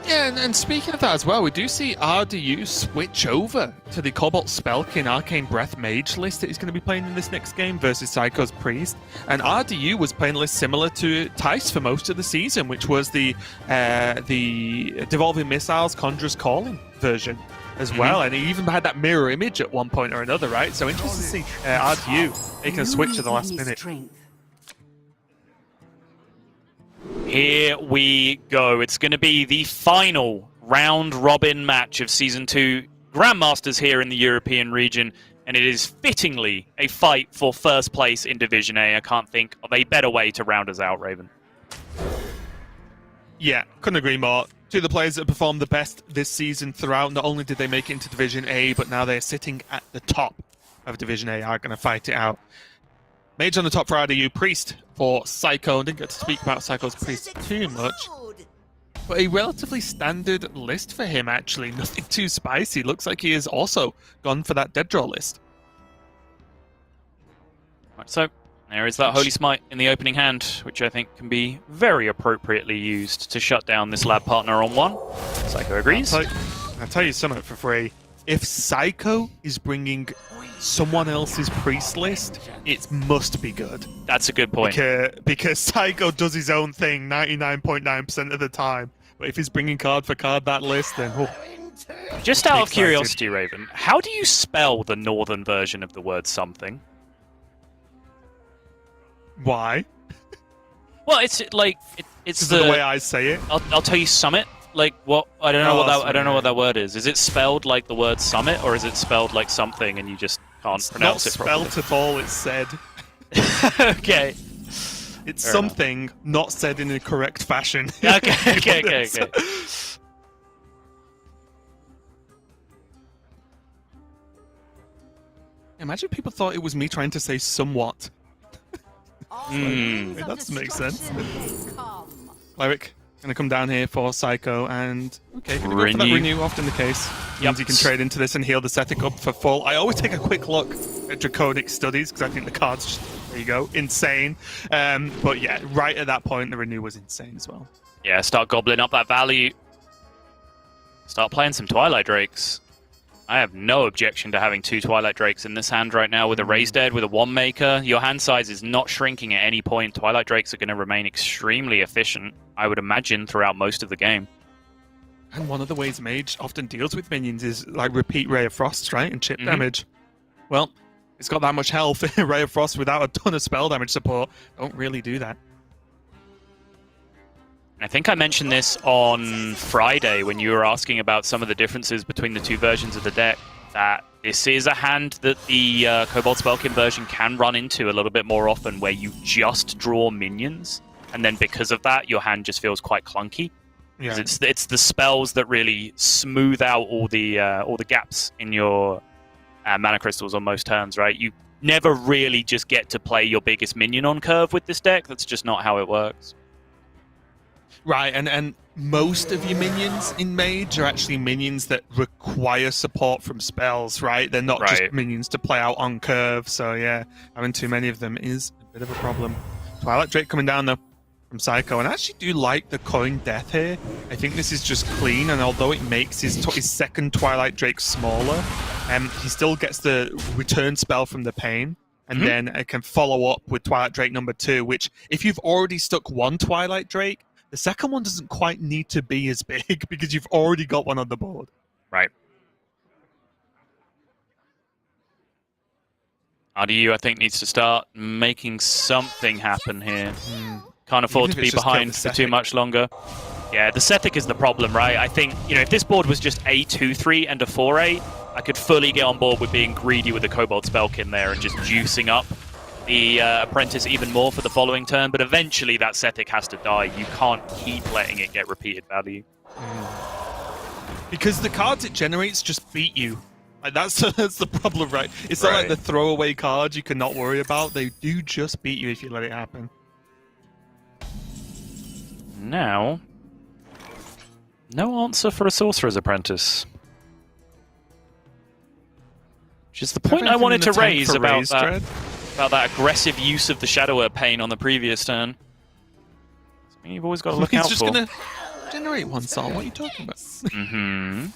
Yeah, and speaking of that as well, we do see RDU switch over to the Cobalt Spellkin Arcane Breath Mage list that he's going to be playing in this next game versus Seiko's Priest. And RDU was playing a list similar to Tice for most of the season, which was the Devolving Missiles Conjurer's Calling version as well. And he even had that mirror image at one point or another, right? So interesting to see RDU making a switch at the last minute. Here we go. It's going to be the final round-robin match of Season 2 Grandmasters here in the European region, and it is fittingly a fight for first place in Division A. I can't think of a better way to round us out, Raven. Yeah, couldn't agree more. Two of the players that have performed the best this season throughout, not only did they make it into Division A, but now they're sitting at the top of Division A, are going to fight it out. Mage on the top for RDU, Priest for Seiko. Didn't get to speak about Seiko's Priest too much. But a relatively standard list for him, actually. Nothing too spicy. Looks like he has also gone for that dead draw list. Right, so there is that Holy Smite in the opening hand, which I think can be very appropriately used to shut down this lab partner on one. Seiko agrees. I'll tell you something for free. If Seiko is bringing someone else's priest list, it must be good. That's a good point. Because Seiko does his own thing 99.9% of the time. But if he's bringing card for card that list, then... Oh, just out of curiosity, Raven, how do you spell the northern version of the word something? Why? Well, it's like... it's the way I say it. I'll tell you summit. Like what? I don't know I don't know what that word is. Is it spelled like the word summit, or is it spelled like something and you just can't pronounce it properly? Not spelled at all. It's said. Okay. It's Fair something enough. Not said in a correct fashion. Okay. Imagine people thought it was me trying to say somewhat. That doesn't make sense. Lyric. Going to come down here for Seiko, and okay, going to go for that renew, often the case. Means you can trade into this and heal the Setic up for full. I always take a quick look at Draconic Studies, because I think the card's just, there you go, insane. But yeah, right at that point, the renew was insane as well. Yeah, start gobbling up that value. Start playing some Twilight Drakes. I have no objection to having two Twilight Drakes in this hand right now with a Raised Dead, with a One Maker. Your hand size is not shrinking at any point. Twilight Drakes are going to remain extremely efficient, I would imagine, throughout most of the game. And one of the ways Mage often deals with minions is like repeat Ray of Frost, right? And chip damage. Well, it's got that much health. Ray of Frost without a ton of spell damage support don't really do that. I think I mentioned this on Friday when you were asking about some of the differences between the two versions of the deck, that this is a hand that the Cobalt Spellkin version can run into a little bit more often, where you just draw minions, and then because of that, your hand just feels quite clunky. Yeah. It's the spells that really smooth out all the gaps in your mana crystals on most turns, right? You never really just get to play your biggest minion on curve with this deck. That's just not how it works. Right, and most of your minions in Mage are actually minions that require support from spells, right? They're not just minions to play out on curve, so yeah, having too many of them is a bit of a problem. Twilight Drake coming down, though, from Seiko, and I actually do like the coin death here. I think this is just clean, and although it makes his second Twilight Drake smaller, he still gets the return spell from the pain. And then it can follow up with Twilight Drake number 2, which, if you've already stuck one Twilight Drake, the second one doesn't quite need to be as big because you've already got one on the board. Right. RDU, I think, needs to start making something happen here. Can't afford to be behind for too much longer. Yeah, the Sethic is the problem, right? I think, if this board was just a 2-3 and a 4-8, I could fully get on board with being greedy with the Cobalt Spellkin there and just juicing up the Apprentice even more for the following turn, but eventually that Sethic has to die. You can't keep letting it get repeated value. Because the cards it generates just beat you. Like that's the problem, right? It's not like the throwaway cards you cannot worry about. They do just beat you if you let it happen. Now, no answer for a Sorcerer's Apprentice. Which is the point I wanted to raise about that aggressive use of the Shadower Pain on the previous turn. Something you've always got to look out for. Just generate one soul. What are you talking about? Mm-hmm.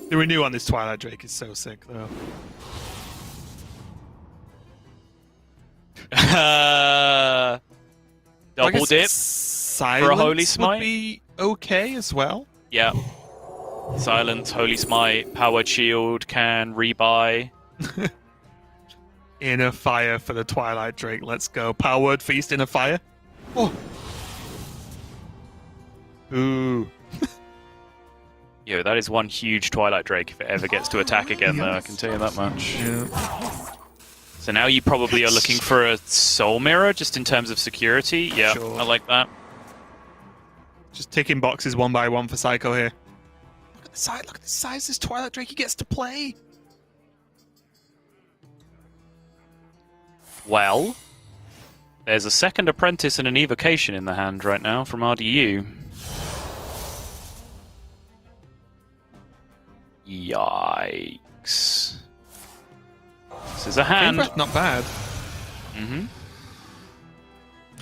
The renew on this Twilight Drake is so sick, though. Double dip Silence for a Holy Smite would be okay as well. Yeah. Silence, Holy Smite, Powered Shield can rebuy. Inner Fire for the Twilight Drake. Let's go. Powered Feast, Inner Fire. Oh. Ooh. Yo, that is one huge Twilight Drake if it ever gets to attack again, though, I can tell you that much. Yeah. So now you probably are looking for a Soul Mirror, just in terms of security. Yeah, sure. I like that. Just ticking boxes one by one for Seiko here. Look at the size. Look at the size of this Twilight Drake he gets to play. Well, there's a second Apprentice and an Evocation in the hand right now from RDU. Yikes. This is a hand. Favorite, not bad. Mm-hmm.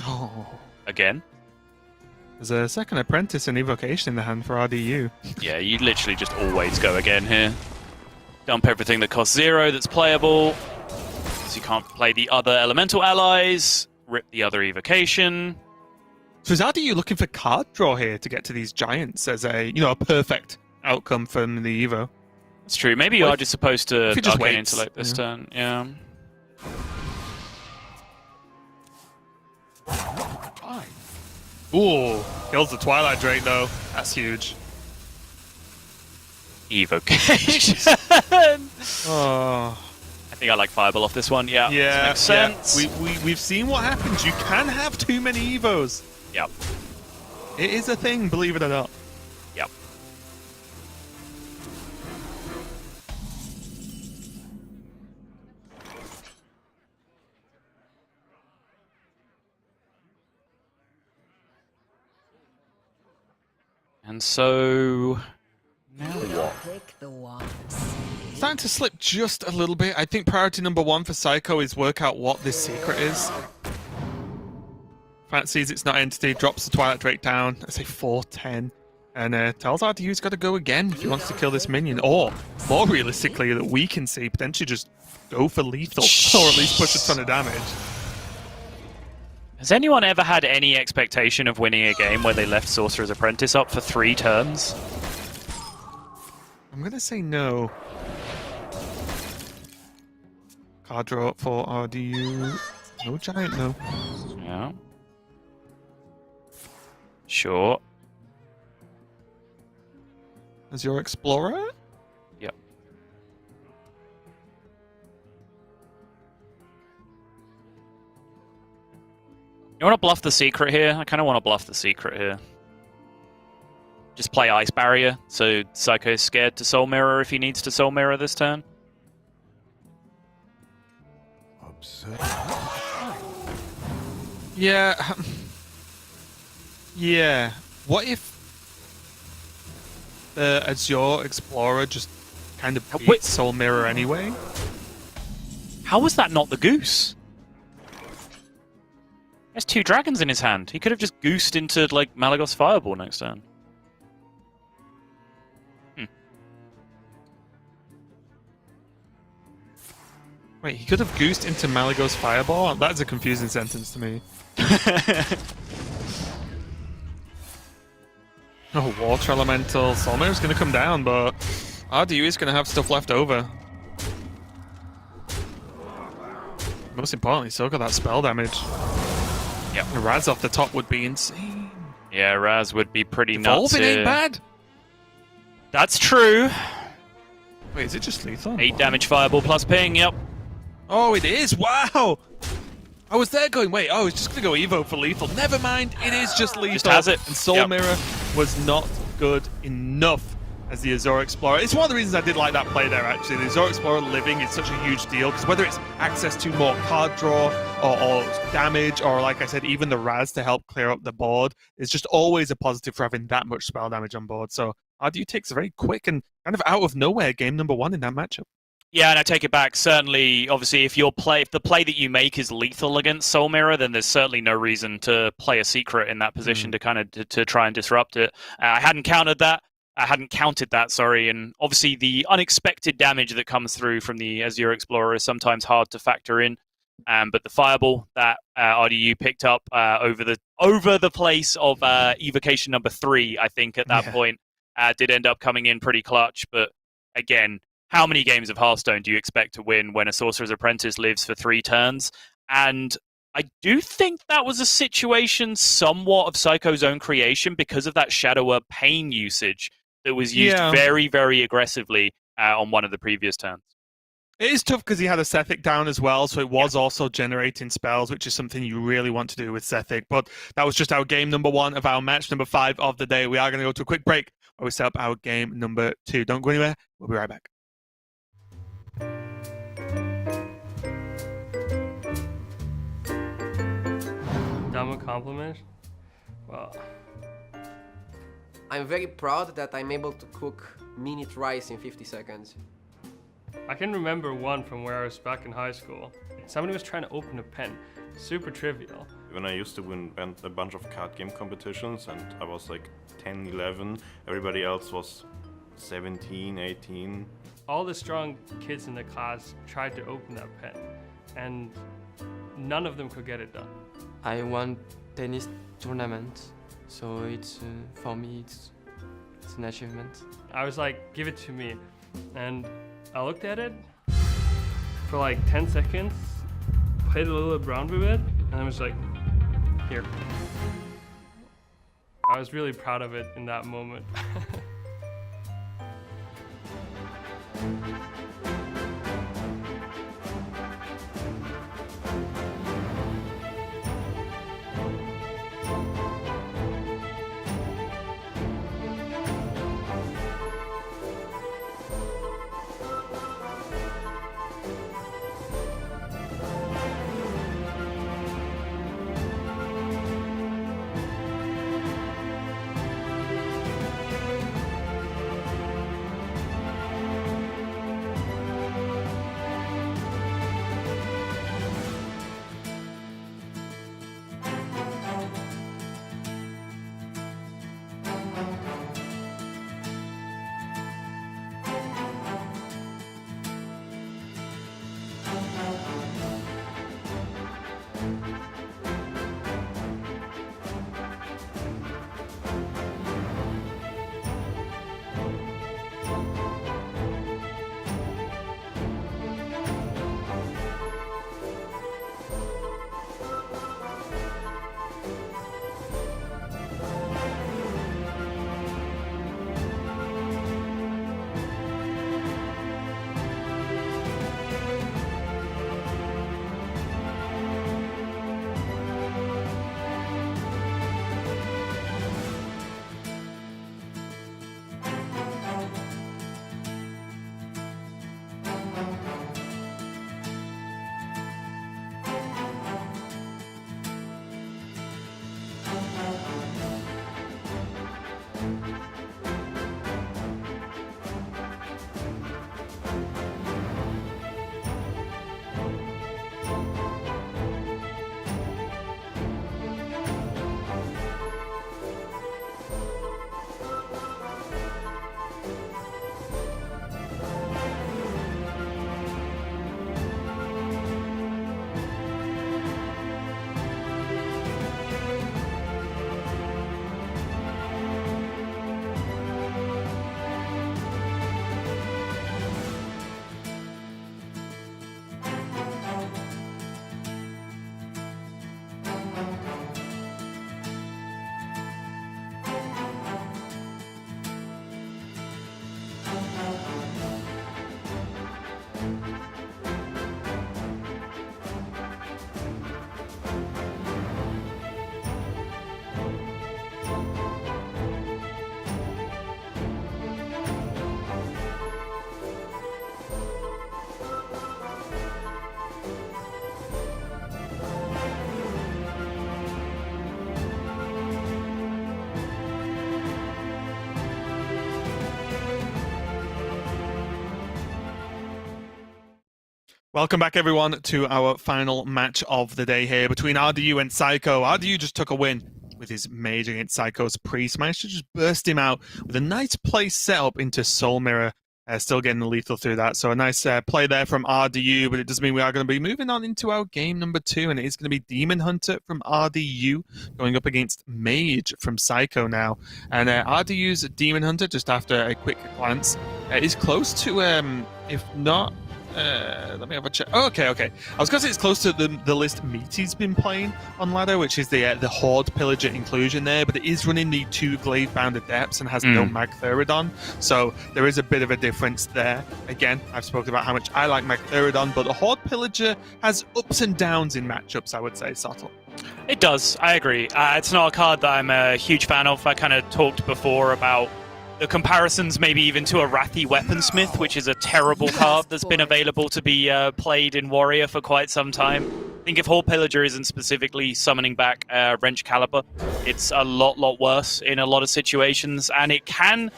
Oh. Again. There's a second Apprentice and Evocation in the hand for RDU. Yeah, you literally just always go again here. Dump everything that costs 0 that's playable. So you can't play the other elemental allies. Rip the other Evocation. So is RDU looking for card draw here to get to these giants as a perfect outcome from the Evo? That's true. Maybe you are just supposed to Arcane Intellect this turn. Yeah. Ooh, kills the Twilight Drake though. That's huge. Evocation. Oh. I think I like Fireball off this one. Yeah. Yeah. Makes sense. Yeah. We've seen what happens. You can have too many Evos. Yep. It is a thing, believe it or not. Yep. And so now what? Starting to slip just a little bit. I think priority number 1 for Seiko is work out what this secret is. Fancies it's not entity, drops the Twilight Drake down. I say 4-10. And tells RDU he's got to go again if he wants to kill this minion. Or, more realistically, that we can see, potentially just go for lethal. Or at least push a ton of damage. Has anyone ever had any expectation of winning a game where they left Sorcerer's Apprentice up for 3 turns? I'm going to say no. Card draw for RDU. No giant, no. Yeah. Sure. As your Explorer? Yep. You want to bluff the secret here? I kind of want to bluff the secret here. Just play Ice Barrier, so Seiko is scared to Soul Mirror if he needs to Soul Mirror this turn. Yeah. Yeah. What if the Azure Explorer just kind of beats Soul Mirror anyway? How was that not the goose? He has 2 dragons in his hand. He could have just goosed into, like, Malagos Fireball next turn. Wait, he could have goosed into Malagos Fireball? That's a confusing sentence to me. Oh, Water Elemental. Soul Mirror's going to come down, but RDU is going to have stuff left over. Most importantly, still got that spell damage. Yep. The Raz off the top would be insane. Yeah, Raz would be pretty nuts. Evolving ain't bad. That's true. Wait, is it just lethal? 8 damage Fireball plus ping, yep. Oh, it is? Wow! I was there going, wait, oh, it's just going to go Evo for lethal. Never mind, it is just lethal. Just has it. And Soul Mirror was not good enough as the Azure Explorer. It's one of the reasons I did like that play there, actually. The Azure Explorer living is such a huge deal, because whether it's access to more card draw, or damage, or like I said, even the Raz to help clear up the board, it's just always a positive for having that much spell damage on board. So RDU takes a very quick and kind of out of nowhere game number 1 in that matchup. Yeah, and I take it back. Certainly, obviously, if the play that you make is lethal against Soul Mirror, then there's certainly no reason to play a secret in that position to kind of to try and disrupt it. I hadn't counted that. I hadn't counted that, sorry. And obviously, the unexpected damage that comes through from the Azure Explorer is sometimes hard to factor in. But the fireball that RDU picked up over the place of evocation number 3, I think at that point, did end up coming in pretty clutch. But again, how many games of Hearthstone do you expect to win when a Sorcerer's Apprentice lives for 3 turns? And I do think that was a situation somewhat of Seiko's own creation because of that Shadower Pain usage that was used very, very aggressively on one of the previous turns. It is tough because he had a Sethic down as well, so it was also generating spells, which is something you really want to do with Sethic. But that was just our game number 1 of our match number 5 of the day. We are going to go to a quick break where we set up our game number 2. Don't go anywhere. We'll be right back. Dumb compliment? Well, I'm very proud that I'm able to cook minute rice in 50 seconds. I can remember one from where I was back in high school. Somebody was trying to open a pen. Super trivial. When I used to win a bunch of card game competitions and I was like 10, 11, everybody else was 17, 18. All the strong kids in the class tried to open that pen and none of them could get it done. I won tennis tournament, so it's for me it's an achievement. I was like, give it to me, and I looked at it for like 10 seconds, played a little around with it, and I was like, here. I was really proud of it in that moment. Welcome back, everyone, to our final match of the day here between RDU and Seiko. RDU just took a win with his Mage against Seiko's Priest. Managed to just burst him out with a nice play set up into Soul Mirror. Still getting the lethal through that. So a nice play there from RDU, but it does mean we are going to be moving on into our game number 2, and it is going to be Demon Hunter from RDU going up against Mage from Seiko now. And RDU's Demon Hunter, just after a quick glance, is close to, if not... let me have a check. Oh, okay. I was going to say it's close to the list Meaty's been playing on ladder, which is the Horde Pillager inclusion there, but it is running the 2 Glaive-bound Adepts and has no Magtheridon, so there is a bit of a difference there. Again, I've spoken about how much I like Magtheridon, but the Horde Pillager has ups and downs in matchups, I would say, Subtle. It does, I agree. It's not a card that I'm a huge fan of. I kind of talked before about the comparisons maybe even to a Wrathy Weaponsmith, which is a terrible card that's been available to be played in Warrior for quite some time. I think if Horde Pillager isn't specifically summoning back Wrench Caliber, it's a lot worse in a lot of situations, and it can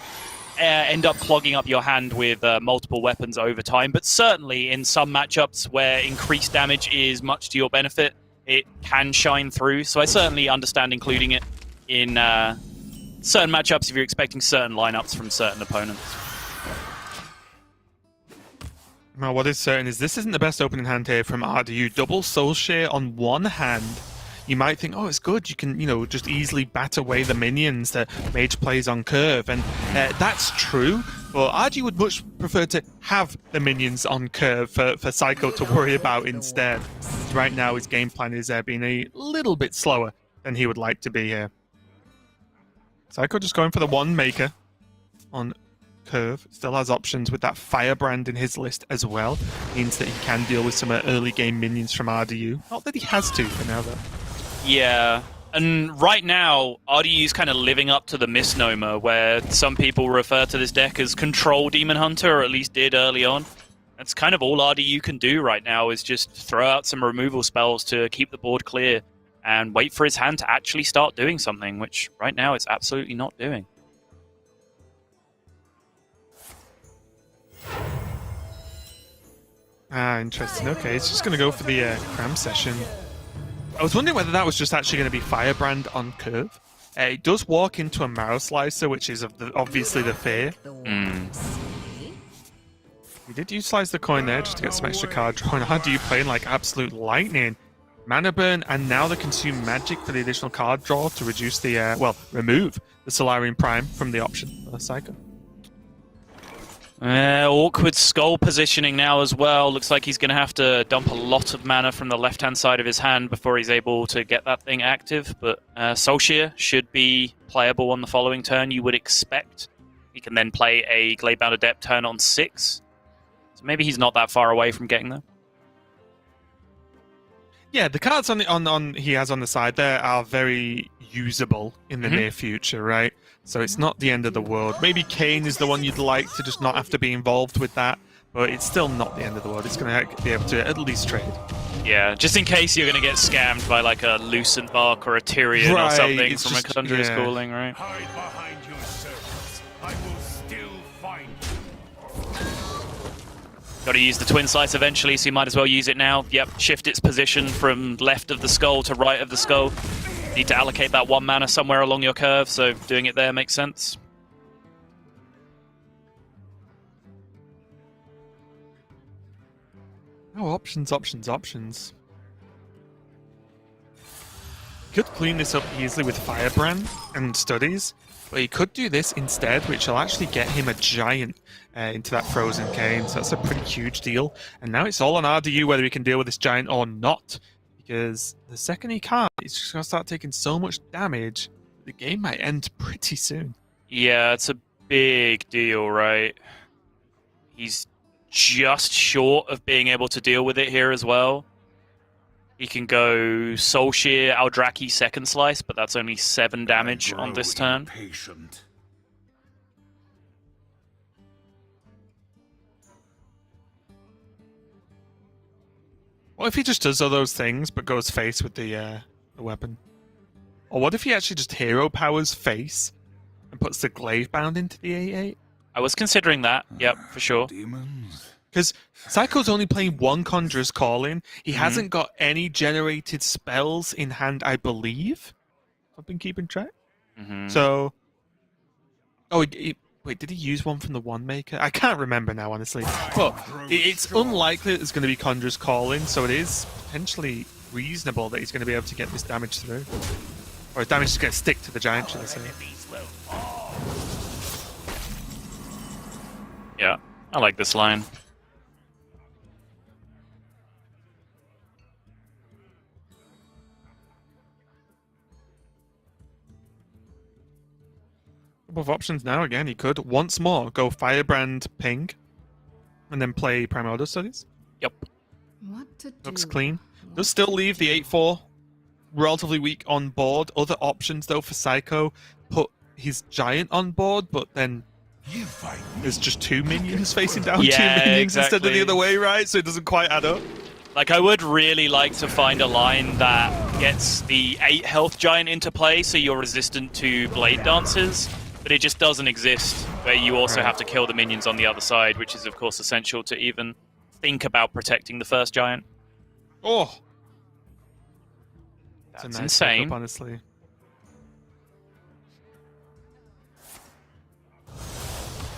end up clogging up your hand with multiple weapons over time, but certainly in some matchups where increased damage is much to your benefit, it can shine through, so I certainly understand including it in... certain matchups if you're expecting certain lineups from certain opponents. Now, what is certain is this isn't the best opening hand here from RDU. Double Soul Share on one hand. You might think, oh, it's good. You can, just easily bat away the minions that Mage plays on curve. And that's true, but RDU would much prefer to have the minions on curve for Seiko to worry about instead. Right now, his game plan is being a little bit slower than he would like to be here. Seiko just going for the one maker on curve. Still has options with that Firebrand in his list as well. Means that he can deal with some early game minions from RDU. Not that he has to for now, though. Yeah, and right now, RDU's kind of living up to the misnomer where some people refer to this deck as Control Demon Hunter, or at least did early on. That's kind of all RDU can do right now, is just throw out some removal spells to keep the board clear and wait for his hand to actually start doing something, which right now it's absolutely not doing. Ah, interesting. Okay, it's just going to go for the cram session. I was wondering whether that was just actually going to be Firebrand on curve. It does walk into a Marrow Slicer, which is obviously the fear. He did utilize the coin there just to get some extra card drawing. How do you play in like absolute lightning? Mana Burn, and now the Consume Magic for the additional card draw to reduce the, remove the Solarian Prime from the option for Seiko. Awkward skull positioning now as well. Looks like he's going to have to dump a lot of mana from the left-hand side of his hand before he's able to get that thing active, but Soulshare should be playable on the following turn, you would expect. He can then play a Glaive-bound Adept turn on 6, so maybe he's not that far away from getting there. Yeah, the cards he has on the side there are very usable in the near future, right? So it's not the end of the world. Maybe Kane is the one you'd like to just not have to be involved with that, but it's still not the end of the world. It's going to be able to at least trade. Yeah, just in case you're going to get scammed by like a Lucent Bark or a Tyrion or something from a Conjurer's Calling, right? Hide behind your servants. I will still find you. Got to use the Twin Slice eventually, so you might as well use it now. Yep, shift its position from left of the skull to right of the skull. Need to allocate that 1 mana somewhere along your curve, so doing it there makes sense. Oh, options. Could clean this up easily with Firebrand and Studies, but he could do this instead, which will actually get him a giant into that Frozen Cane, so that's a pretty huge deal. And now it's all on RDU whether he can deal with this giant or not, because the second he can't, he's just going to start taking so much damage, the game might end pretty soon. Yeah, it's a big deal, right? He's just short of being able to deal with it here as well. He can go Soulshare, Aldraki, Second Slice, but that's only 7 damage on this turn. Patient. What if he just does all those things but goes face with the weapon? Or what if he actually just hero powers face and puts the Glaive Bound into the 8/8? I was considering that, yep, for sure. Demons, Because Seiko's only playing one Conjurer's Calling. He hasn't got any generated spells in hand, I believe. I've been keeping track. So... Oh, wait, did he use one from the One Maker? I can't remember now, honestly. But it's unlikely that there's going to be Conjurer's Calling, so it is potentially reasonable that he's going to be able to get this damage through. Or his damage is going to stick to the Giant, should I say. Yeah, I like this line. Couple of options now. Again, he could once more go Firebrand Ping and then play Primordial Studies. Yep. What to do? Looks clean. Does still leave the 8-4 relatively weak on board. Other options, though, for Seiko, put his Giant on board, but then there's just 2 minions facing down 2 minions instead of the other way, right? So it doesn't quite add up. Like, I would really like to find a line that gets the 8 health Giant into play so you're resistant to Blade Dances, but it just doesn't exist, where you also have to kill the minions on the other side, which is, of course, essential to even think about protecting the first Giant. Oh! That's a nice insane. pickup, honestly.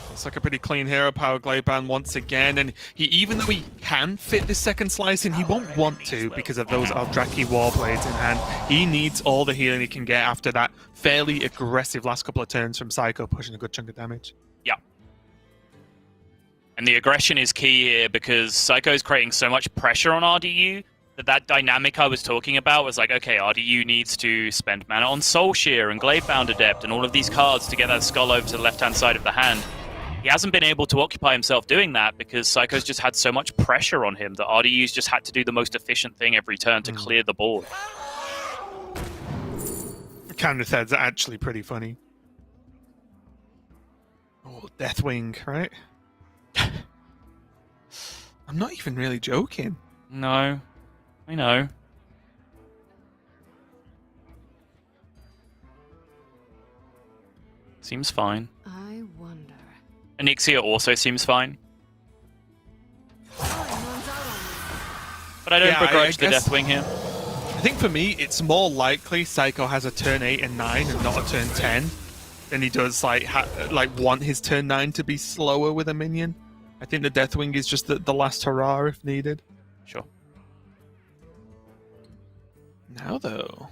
Looks like a pretty clean hero power Gladeband once again, and even though he can fit this second slice in, he won't want to because of those Eldraki Warblades in hand. He needs all the healing he can get after that fairly aggressive last couple of turns from Seiko, pushing a good chunk of damage. Yeah. And the aggression is key here because Seiko is creating so much pressure on RDU that dynamic I was talking about was like, okay, RDU needs to spend mana on Soulshear and Gladebound Adept and all of these cards to get that skull over to the left-hand side of the hand. He hasn't been able to occupy himself doing that because Seiko's just had so much pressure on him that RDU's just had to do the most efficient thing every turn to clear the board. Counter threads are actually pretty funny. Oh, Deathwing, right? I'm not even really joking. No, I know. Seems fine. I wonder. Onyxia also seems fine. But I don't begrudge the Deathwing here. I think for me, it's more likely Seiko has a turn 8 and 9 and not a turn 10 than he does like want his turn 9 to be slower with a minion. I think the Deathwing is just the last hurrah if needed. Sure. Now though,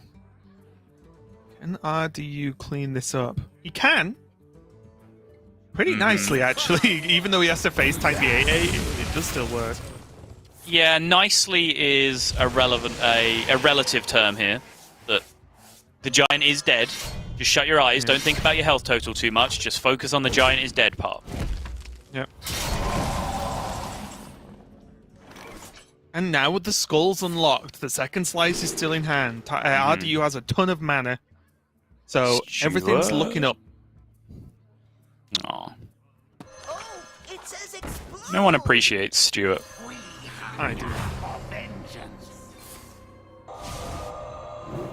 can RDU clean this up? He can. Pretty nicely, actually. Even though he has to face type the 8-8, it does still work. Yeah, nicely is a relative term here. That the Giant is dead. Just shut your eyes. Don't think about your health total too much. Just focus on the Giant is dead part. Yep. And now with the skulls unlocked, the second slice is still in hand. RDU has a ton of mana. So everything's looking up. Aw. No one appreciates Stuart. I do.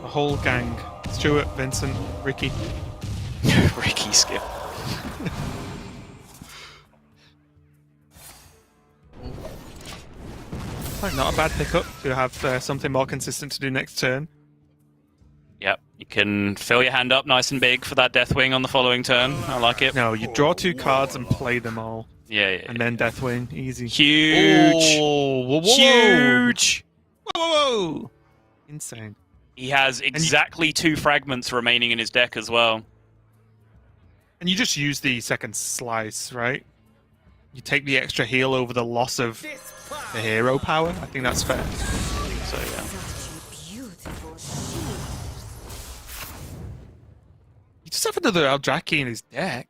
The whole gang. Stuart, Vincent, Ricky. Ricky skill. Like, not a bad pickup to have something more consistent to do next turn. Yep, you can fill your hand up nice and big for that Deathwing on the following turn. I like it. No, you draw 2 cards and play them all. Yeah. And then Deathwing, easy. Huge! Oh, whoa, whoa, Huge! Whoa, whoa, whoa! Insane. He has exactly 2 fragments remaining in his deck as well. And you just use the second slice, right? You take the extra heal over the loss of the hero power. I think that's fair. So, yeah. He does have another Eldraki in his deck.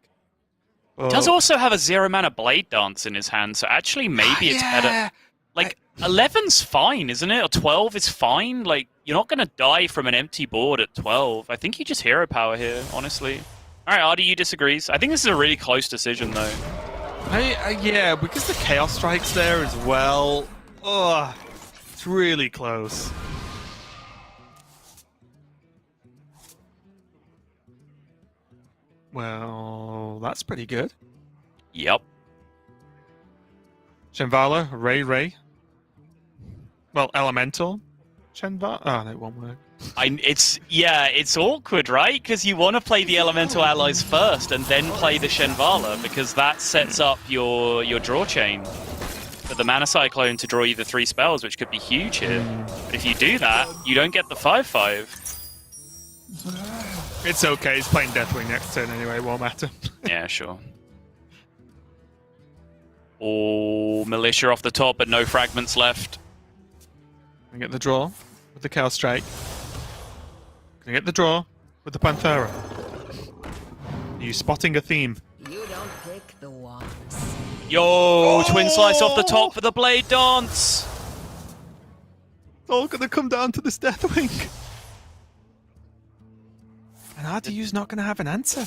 He does also have a 0 mana Blade Dance in his hand, so actually maybe it's better. Like, 11's fine, isn't it? Or 12 is fine. Like, you're not going to die from an empty board at 12. I think you just hero power here, honestly. Alright, RDU disagrees. I think this is a really close decision, though. Yeah, because the Chaos Strike's there as well. Oh, it's really close. Well, that's pretty good. Yep. Shenvala, Ray. Well, Elemental. Shenvala. Oh, no, it won't work. It's awkward, right? Because you want to play the Elemental allies first and then play the Shenvala, because that sets up your draw chain for the Mana Cyclone to draw you the 3 spells, which could be huge here. But if you do that, you don't get the 5/5. It's okay. He's playing Deathwing next turn anyway. It won't matter. Yeah, sure. Oh, Militia off the top, but no fragments left. Can I get the draw with the Cow Strike? Can I get the draw with the Panthera? Are you spotting a theme? You don't pick the ones. Yo, Twin Slice off the top for the Blade Dance. It's all going to come down to this Deathwing. And RDU's not going to have an answer.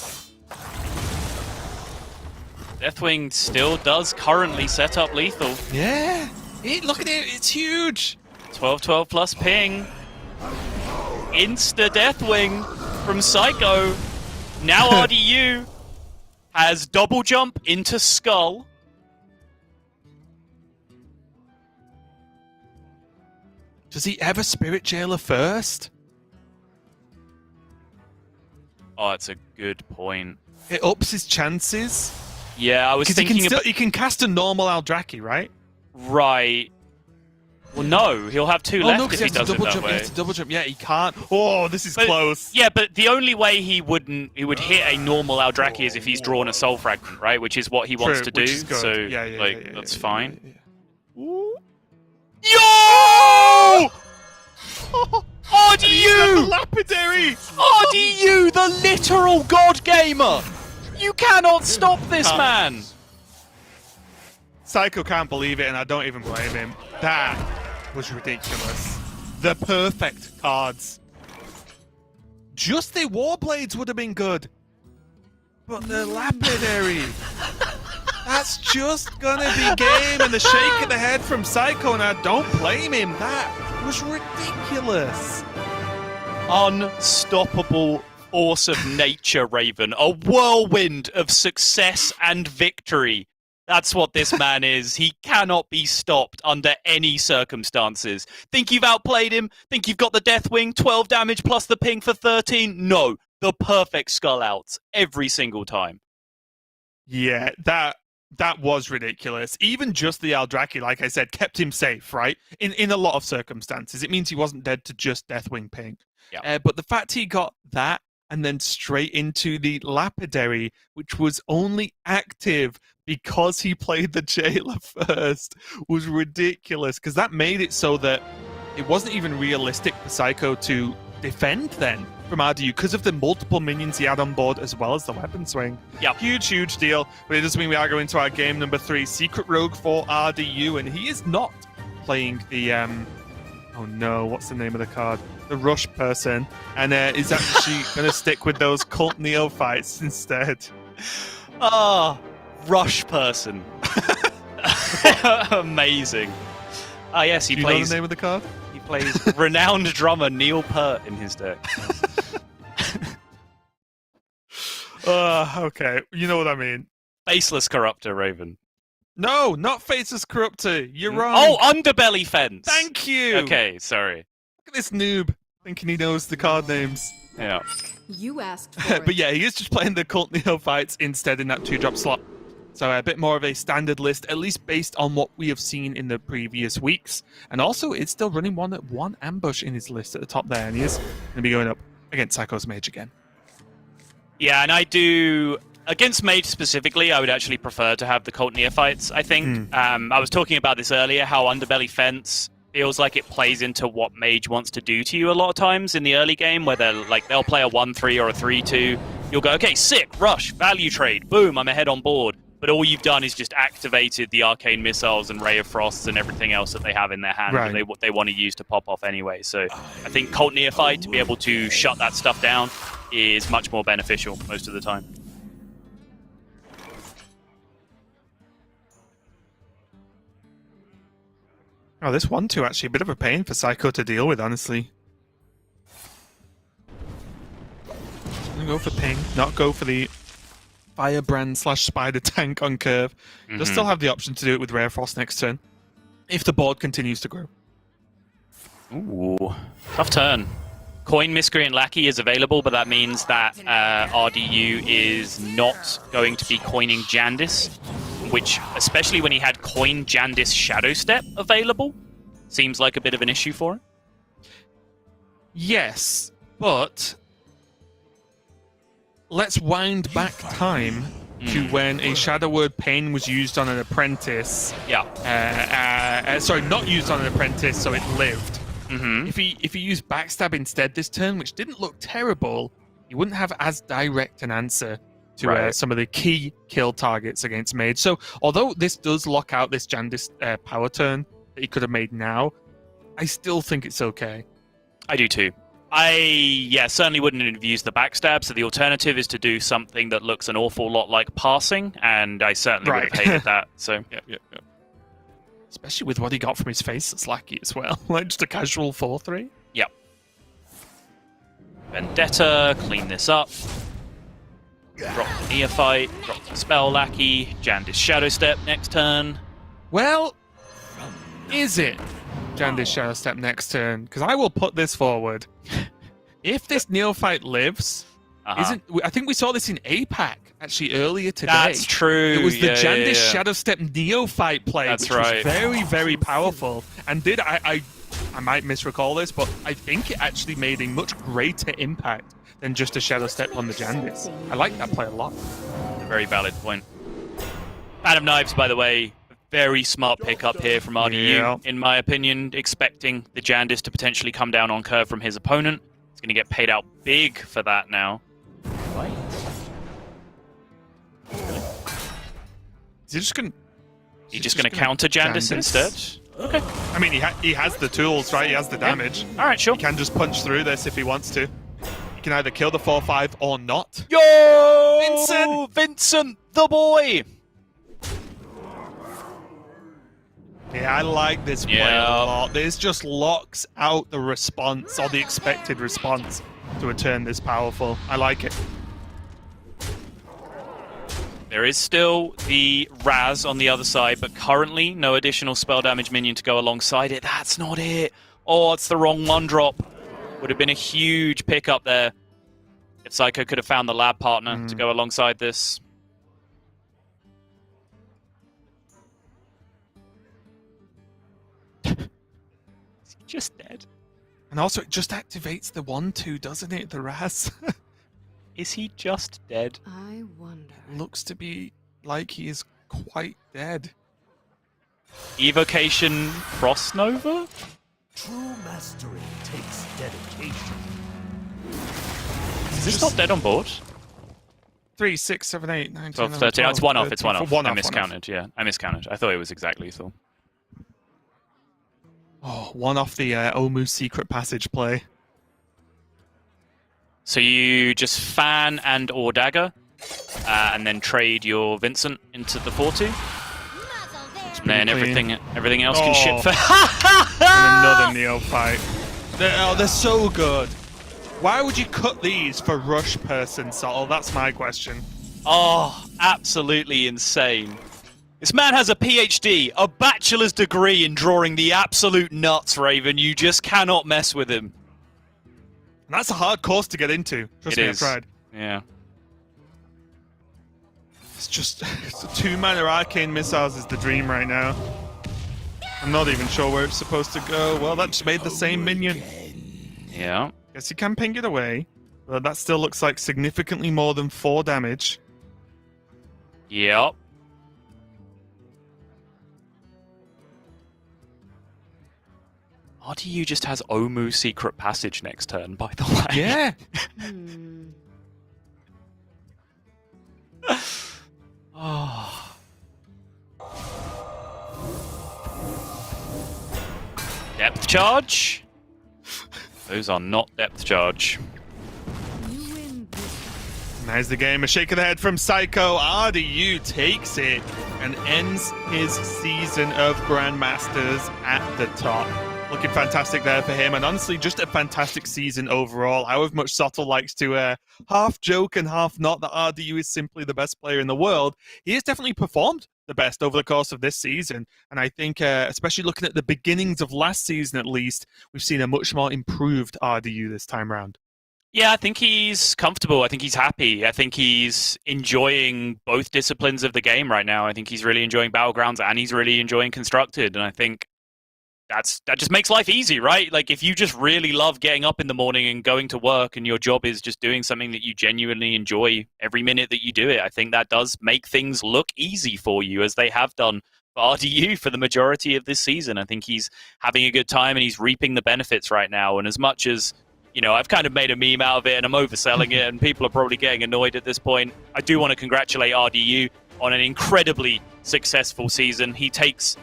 Deathwing still does currently set up lethal. Yeah. Look at it. It's huge. 12/12 plus ping. Insta Deathwing from Seiko. Now RDU has double jump into Skull. Does he ever Spirit Jailer first? Oh, that's a good point. It ups his chances. Yeah, I was Because thinking he can cast a normal Aldraki, right? Right. Well, no, he'll have 2 left no, if he he does it that jump. way. He has to double jump. Yeah, he can't. Oh, this is But- close. Yeah, but the only way he would hit a normal Aldraki is if he's drawn a Soul Fragment, right? Which is what he wants True, to do. which is good. So, Yeah, that's fine. Yeah. Yo! The RDU! lapidary! RDU, the literal god gamer! You cannot stop this man! Seiko can't believe it, and I don't even blame him. That was ridiculous. The perfect cards. Just the Warblades would have been good. But the lapidary... That's just gonna be game, and the shake of the head from Seiko, and I don't blame him. That was ridiculous. Unstoppable force of nature, Raven. A whirlwind of success and victory. That's what this man is. He cannot be stopped under any circumstances. Think you've outplayed him? Think you've got the Deathwing, 12 damage plus the ping for 13? No. The perfect skull outs every single time. Yeah, that was ridiculous. Even just the Aldraki, like I said, kept him safe, right? In a lot of circumstances. It means he wasn't dead to just Deathwing ping. Yeah. But the fact he got that and then straight into the Lapidary, which was only active because he played the Jailer first, was ridiculous. Because that made it so that it wasn't even realistic for Seiko to defend then from RDU because of the multiple minions he had on board as well as the weapon swing. Yep. Huge deal. But it does mean we are going to our game number 3, Secret Rogue for RDU, and he is not playing the oh no, what's the name of the card? The Rush person, and is actually going to stick with those Cult Neophytes instead. Ah, Rush person. Amazing. Ah, yes, he Do you plays. know the name of the card? He plays renowned drummer Neil Peart in his deck. Okay, you know what I mean. Faceless Corruptor, Raven. No, not Faceless Corruptor. You're wrong. Oh, Underbelly Fence. Thank you. Okay, sorry. Look at this noob thinking he knows the card names. Yeah. You asked for it. But yeah, he is just playing the Cult Neophytes instead in that 2-drop slot. So a bit more of a standard list, at least based on what we have seen in the previous weeks. And also, it's still running one ambush in his list at the top there, and he is going to be going up against Seiko's Mage again. Yeah, and I do... Against Mage specifically, I would actually prefer to have the Cult Neophytes, I think. I was talking about this earlier, how Underbelly Fence feels like it plays into what Mage wants to do to you a lot of times in the early game, where they'll play a 1-3 or a 3-2. You'll go, okay, sick, rush, value trade, boom, I'm ahead on board. But all you've done is just activated the Arcane Missiles and Ray of Frosts and everything else that they have in their hand Right. that they want to use to pop off anyway. So I think Cult Neophyte, to be able to shut that stuff down, is much more beneficial most of the time. Oh, this 1-2 actually a bit of a pain for Seiko to deal with, honestly. I'm gonna go for ping, not go for the Firebrand / Spider Tank on curve. Does still have the option to do it with Rare Frost next turn, if the board continues to grow. Ooh, tough turn. Coin Miscreant Lackey is available, but that means that RDU is not going to be coining Jandis, which, especially when he had Coin Jandis Shadow Step available, seems like a bit of an issue for him. Yes, but let's wind back time to when a Shadow Word Pain was used on an apprentice. Yeah. Sorry, not used on an apprentice, so it lived. Mm-hmm. If he used Backstab instead this turn, which didn't look terrible, he wouldn't have as direct an answer to some of the key kill targets against Mage. So, although this does lock out this Jandis power turn that he could have made now, I still think it's okay. I do too. I certainly wouldn't have used the backstab, so the alternative is to do something that looks an awful lot like passing, and I certainly would have hated that. So Yep. Especially with what he got from his Faceless Lackey as well. Like just a casual 4-3. Yep. Vendetta, clean this up. Drop the Neophyte, drop the Spell Lackey, Jandis Shadow Step next turn. Well, is it Jandis Shadow Step next turn? Because I will put this forward. If this Neophyte lives, I think we saw this in APAC actually earlier today. That's true. It was the Jandis Shadow Step Neophyte play, That's which right. was very, very powerful. And I might misrecall this, but I think it actually made a much greater impact than just a Shadow Step on the Jandis. I like that play a lot. A very valid point. Adam Knives, by the way, very smart pickup here from RDU, in my opinion, expecting the Jandis to potentially come down on curve from his opponent. He's going to get paid out big for that now. Is he just going to counter Jandis instead? Okay. I mean, he has the tools, right? He has the damage. All right, sure. He can just punch through this if he wants to. He can either kill the 4-5 or not. Yo! Vincent, the boy! Yeah, I like this play a lot. This just locks out the response, or the expected response, to a turn this powerful. I like it. There is still the Raz on the other side, but currently no additional spell damage minion to go alongside it. That's not it. Oh, it's the wrong one drop. Would have been a huge pickup there if Seiko could have found the lab partner to go alongside this. Is he just dead? And also, it just activates the 1-2, doesn't it? The Raz. Is he just dead? I wonder. Looks to be like he is quite dead. Evocation Frost Nova? True mastery takes dedication. Is this not dead on board? 3, 6, 7, 8, 9, 10, 12, 11, 13. 12, It's one off. It's 13, one off. one I off, miscounted. Yeah, I miscounted. I thought it was exactly lethal. Oh, one off the Omu Secret Passage play. So you just fan and or dagger, and then trade your Vincent into the 4-2. And then everything else can shit for. And another Neophyte. They're so good. Why would you cut these for Rush Person, Subtle? That's my question. Oh, absolutely insane. This man has a PhD, a bachelor's degree in drawing the absolute nuts, Raven. You just cannot mess with him. And that's a hard course to get into. Trust me, I've tried. Yeah. It's just 2-mana Arcane Missiles is the dream right now. I'm not even sure where it's supposed to go. Well, that just made the same minion. Yeah. Guess you can ping it away. But that still looks like significantly more than 4 damage. Yep. RDU just has Omu Secret Passage next turn, by the way. Yeah. Oh. Depth charge? Those are not depth charge. You win this. Nice the game. A shake of the head from Seiko. RDU takes it and ends his season of Grandmasters at the top. Looking fantastic there for him, and honestly, just a fantastic season overall. However much Sottle likes to half joke and half not that RDU is simply the best player in the world, he has definitely performed the best over the course of this season. And I think, especially looking at the beginnings of last season at least, we've seen a much more improved RDU this time round. Yeah, I think he's comfortable. I think he's happy. I think he's enjoying both disciplines of the game right now. I think he's really enjoying Battlegrounds and he's really enjoying Constructed. And I think that just makes life easy, right? Like, if you just really love getting up in the morning and going to work and your job is just doing something that you genuinely enjoy every minute that you do it, I think that does make things look easy for you, as they have done for RDU for the majority of this season. I think he's having a good time and he's reaping the benefits right now. And as much as, you know, I've kind of made a meme out of it and I'm overselling it and people are probably getting annoyed at this point, I do want to congratulate RDU on an incredibly successful season. He takes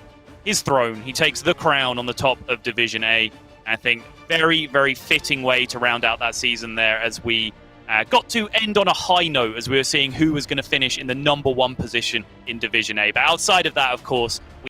his throne, he takes the crown on the top of Division A. I think very, very fitting way to round out that season there, as we got to end on a high note as we were seeing who was going to finish in the #1 position in Division A. But outside of that, of course,